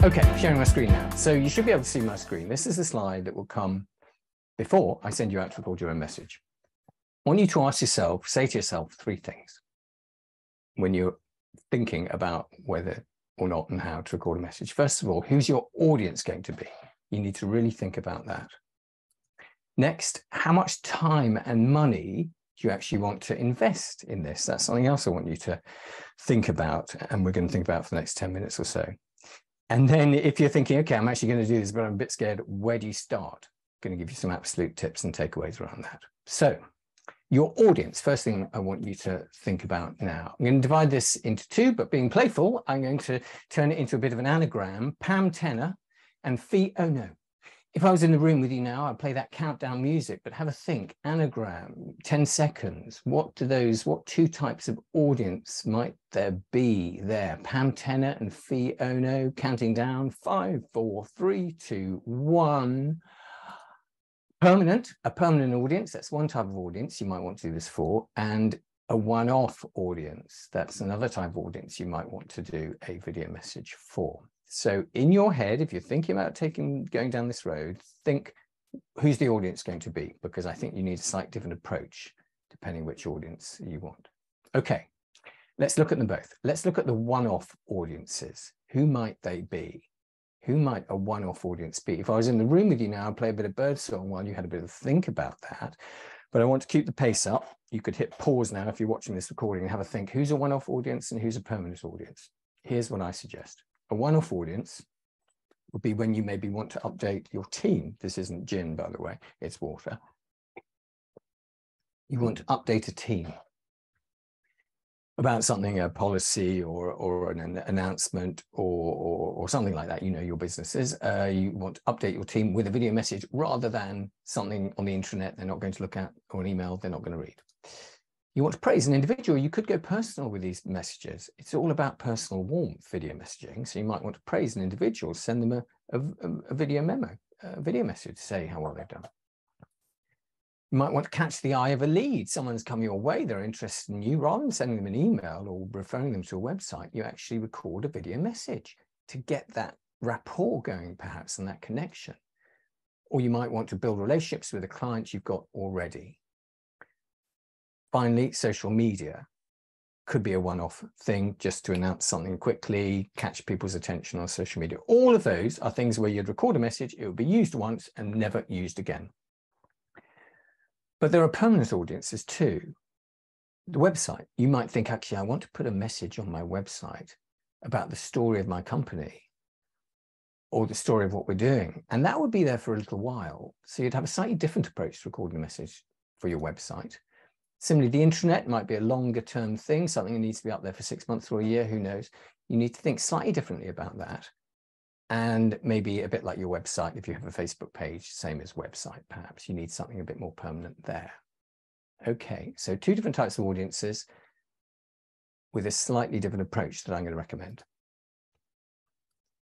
Okay, sharing my screen now. So you should be able to see my screen. This is the slide that will come before I send you out to record your own message. I want you to ask yourself, say to yourself three things when you're thinking about whether or not and how to record a message. First of all, who's your audience going to be? You need to really think about that. Next, how much time and money do you actually want to invest in this? That's something else I want you to think about, and we're going to think about for the next 10 minutes or so. And then if you're thinking, okay, I'm actually going to do this, but I'm a bit scared, where do you start? I'm going to give you some absolute tips and takeaways around that. So your audience, first thing I want you to think about now. I'm going to divide this into two, but being playful, I'm going to turn it into a bit of an anagram, Pam tenor and fee oh no. If I was in the room with you now, I'd play that countdown music, but have a think, anagram, 10 seconds. What two types of audience might there be there? Pam tenor and fee oh no, counting down, 5, 4, 3, 2, 1. A permanent audience, that's one type of audience you might want to do this for, and a one-off audience, that's another type of audience you might want to do a video message for. So in your head, if you're thinking about going down this road, think, who's the audience going to be? Because I think you need a slightly different approach depending which audience you want. Okay, let's look at them both. Let's look at the one-off audiences. Who might they be? Who might a one-off audience be? If I was in the room with you now, I'd play a bit of birdsong while you had a bit of a think about that. But I want to keep the pace up. You could hit pause now if you're watching this recording and have a think, who's a one-off audience and who's a permanent audience? Here's what I suggest. A one-off audience would be when you maybe want to update your team. This isn't gin, by the way, it's water. You want to update a team about something, a policy or an announcement or something like that. You know your businesses. You want to update your team with a video message rather than something on the internet they're not going to look at, or an email they're not going to read. You want to praise an individual, you could go personal with these messages. It's all about personal warmth, video messaging. So you might want to praise an individual, send them a video memo, a video message, say how well they've done. You might want to catch the eye of a lead. Someone's come your way, they're interested in you. Rather than sending them an email or referring them to a website, you actually record a video message to get that rapport going, perhaps, and that connection. Or you might want to build relationships with the clients you've got already. Finally, social media could be a one-off thing, just to announce something quickly, catch people's attention on social media. All of those are things where you'd record a message, it would be used once and never used again. But there are permanent audiences too. The website, you might think, actually, I want to put a message on my website about the story of my company or the story of what we're doing. And that would be there for a little while. So you'd have a slightly different approach to recording a message for your website. Similarly, the intranet might be a longer term thing, something that needs to be up there for 6 months or a year, who knows? You need to think slightly differently about that. And maybe a bit like your website, if you have a Facebook page, same as website, perhaps you need something a bit more permanent there. Okay, so two different types of audiences with a slightly different approach that I'm going to recommend.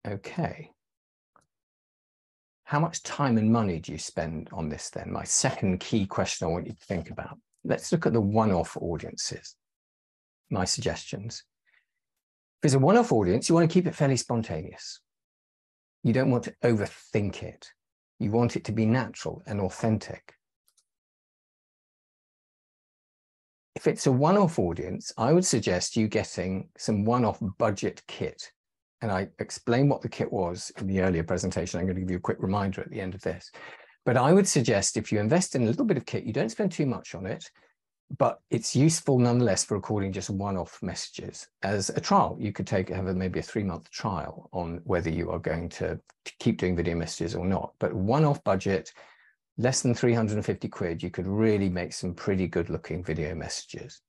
Okay. How much time and money do you spend on this then? My second key question I want you to think about. Let's look at the one-off audiences, my suggestions. If it's a one-off audience, you want to keep it fairly spontaneous. You don't want to overthink it. You want it to be natural and authentic. If it's a one-off audience, I would suggest you getting some one-off budget kit. And I explained what the kit was in the earlier presentation. I'm going to give you a quick reminder at the end of this. But I would suggest if you invest in a little bit of kit, you don't spend too much on it, but it's useful nonetheless for recording just one-off messages. As a trial, you could have maybe a 3-month trial on whether you are going to keep doing video messages or not. But one-off budget, less than 350 quid, you could really make some pretty good looking video messages.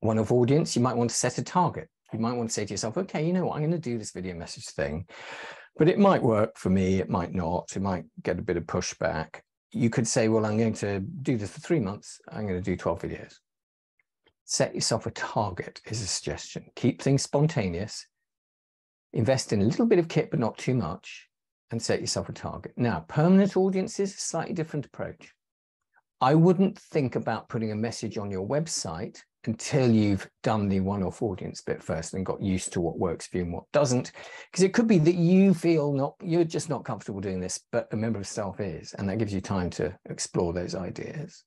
One-off audience, you might want to set a target. You might want to say to yourself, okay, you know what, I'm going to do this video message thing, but it might work for me, it might not, it might get a bit of pushback. You could say, well, I'm going to do this for 3 months, I'm going to do 12 videos. Set yourself a target is a suggestion. Keep things spontaneous, invest in a little bit of kit, but not too much, and set yourself a target. Now, permanent audiences, a slightly different approach. I wouldn't think about putting a message on your website until you've done the one-off audience bit first and got used to what works for you and what doesn't. Because it could be that you feel you're just not comfortable doing this, but a member of staff is, and that gives you time to explore those ideas.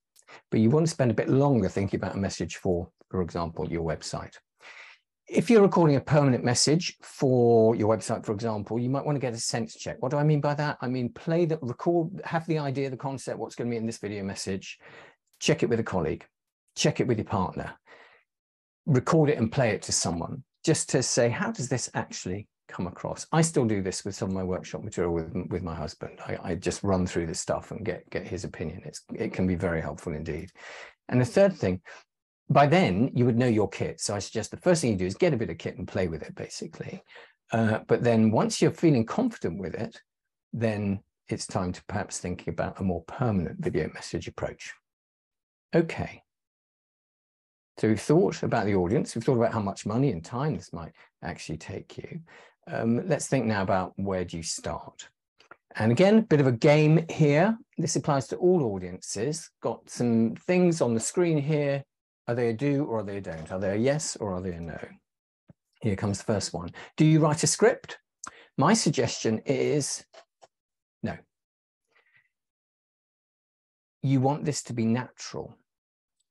But you want to spend a bit longer thinking about a message for example, your website. If you're recording a permanent message for your website, for example, you might want to get a sense check. What do I mean by that? I mean, have the idea, the concept, what's going to be in this video message, check it with a colleague, check it with your partner, record it and play it to someone, just to say, how does this actually come across? I still do this with some of my workshop material with my husband. I just run through this stuff and get his opinion. It can be very helpful indeed. And the third thing, by then you would know your kit. So I suggest the first thing you do is get a bit of kit and play with it, basically. But then once you're feeling confident with it, then it's time to perhaps think about a more permanent video message approach. Okay. So we've thought about the audience, we've thought about how much money and time this might actually take you. Let's think now about where do you start? And again, a bit of a game here. This applies to all audiences. Got some things on the screen here. Are they a do or are they a don't? Are they a yes or are they a no? Here comes the first one. Do you write a script? My suggestion is no. You want this to be natural.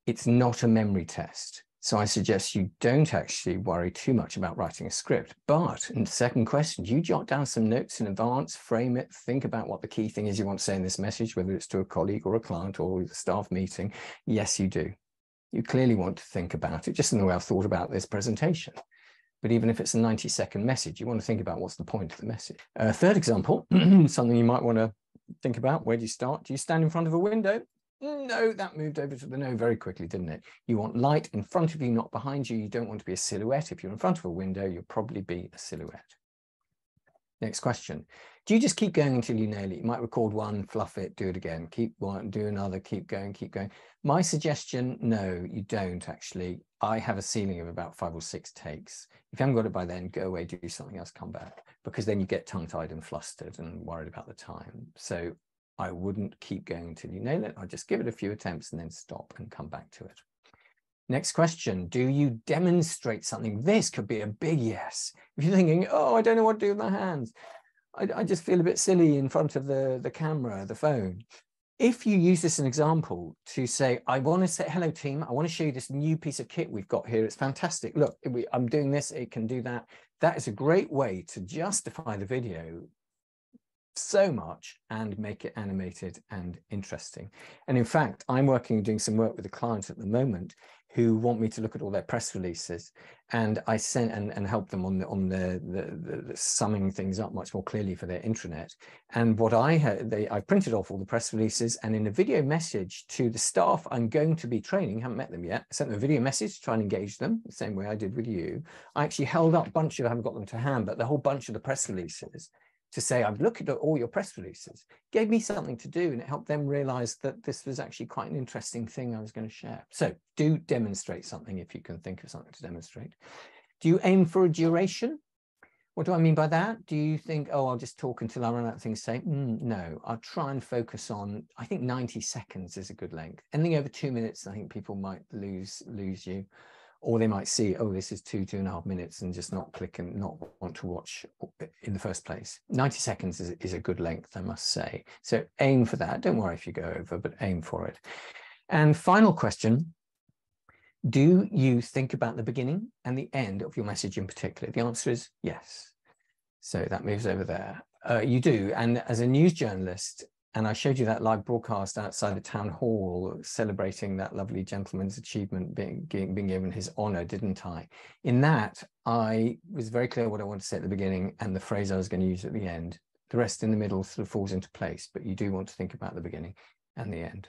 It's not a memory test. So I suggest you don't actually worry too much about writing a script. But in the second question, do you jot down some notes in advance, frame it, think about what the key thing is you want to say in this message, whether it's to a colleague or a client or a staff meeting? Yes, you do. You clearly want to think about it, just in the way I've thought about this presentation. But even if it's a 90-second message, you want to think about what's the point of the message. Third example, something you might want to think about. Where do you start? Do you stand in front of a window? No, that moved over to the no very quickly, didn't it? You want light in front of you, not behind you. You don't want to be a silhouette. If you're in front of a window, you'll probably be a silhouette. Next question. Do you just keep going until you nail it? You might record one, fluff it, do it again, keep one, do another, keep going, keep going. My suggestion, no, you don't actually. I have a ceiling of about 5 or 6 takes. If you haven't got it by then, go away, do something else, come back, because then you get tongue-tied and flustered and worried about the time. So I wouldn't keep going until you nail it. I'll just give it a few attempts and then stop and come back to it. Next question, do you demonstrate something? This could be a big yes. If you're thinking, oh, I don't know what to do with my hands. I just feel a bit silly in front of the camera, the phone. If you use this as an example to say, I want to say, hello team, I want to show you this new piece of kit we've got here. It's fantastic. Look, I'm doing this, it can do that. That is a great way to justify the video so much and make it animated and interesting. And in fact, I'm doing some work with a client at the moment who want me to look at all their press releases, and I sent and help them on the summing things up much more clearly for their intranet. And what I printed off all the press releases, and in a video message to the staff I'm going to be training, haven't met them yet, I sent them a video message to try and engage them the same way I did with you. I actually held up a bunch of, I haven't got them to hand, but the whole bunch of the press releases to say, I've looked at all your press releases, gave me something to do, and it helped them realize that this was actually quite an interesting thing I was going to share. So do demonstrate something if you can think of something to demonstrate. Do you aim for a duration? What do I mean by that? Do you think, oh, I'll just talk until I run out of things to say? No, I'll try and focus on, I think 90 seconds is a good length. Anything over 2 minutes, I think people might lose you. Or they might see, oh, this is 2.5 minutes and just not click and not want to watch in the first place. 90 seconds is a good length, I must say. So aim for that. Don't worry if you go over, but aim for it. And final question, do you think about the beginning and the end of your message in particular? The answer is yes. So that moves over there. You do. And as a news journalist, and I showed you that live broadcast outside the town hall celebrating that lovely gentleman's achievement being given his honor, didn't I? In that, I was very clear what I wanted to say at the beginning and the phrase I was going to use at the end. The rest in the middle sort of falls into place, but you do want to think about the beginning and the end,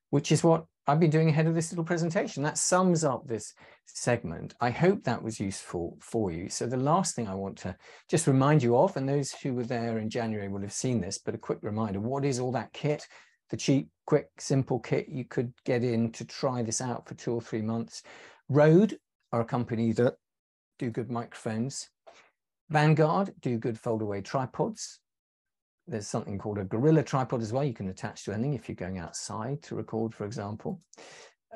which is what I've been doing ahead of this little presentation. That sums up this segment. I hope that was useful for you. So the last thing I want to just remind you of, and those who were there in January will have seen this, but a quick reminder, what is all that kit? The cheap, quick, simple kit you could get in to try this out for 2 or 3 months. Rode are a company that do good microphones. Vanguard do good fold-away tripods. There's something called a gorilla tripod as well. You can attach to anything if you're going outside to record, for example.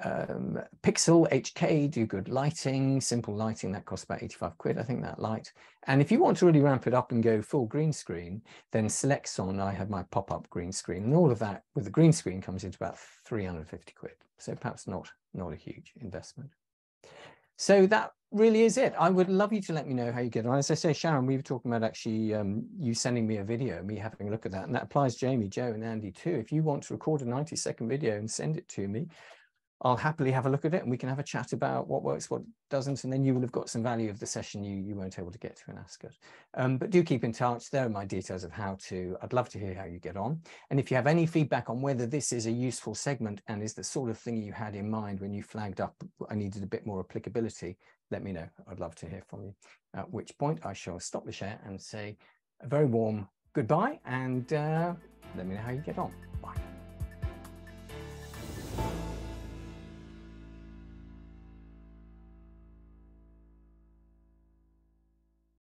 Pixel HK do good lighting, simple lighting that costs about 85 quid, I think, that light. And if you want to really ramp it up and go full green screen, then Selexon, I have my pop-up green screen, and all of that with the green screen comes into about 350 quid. So perhaps not a huge investment. So that really is it. I would love you to let me know how you get on. As I say, Sharon, we were talking about actually you sending me a video, me having a look at that. And that applies Jamie, Joe, and Andy too. If you want to record a 90-second video and send it to me, I'll happily have a look at it and we can have a chat about what works, what doesn't, and then you will have got some value of the session you weren't able to get to in Ascot. But do keep in touch. There are my details of how to. I'd love to hear how you get on. And if you have any feedback on whether this is a useful segment and is the sort of thing you had in mind when you flagged up I needed a bit more applicability, let me know. I'd love to hear from you. At which point I shall stop the share and say a very warm goodbye and let me know how you get on.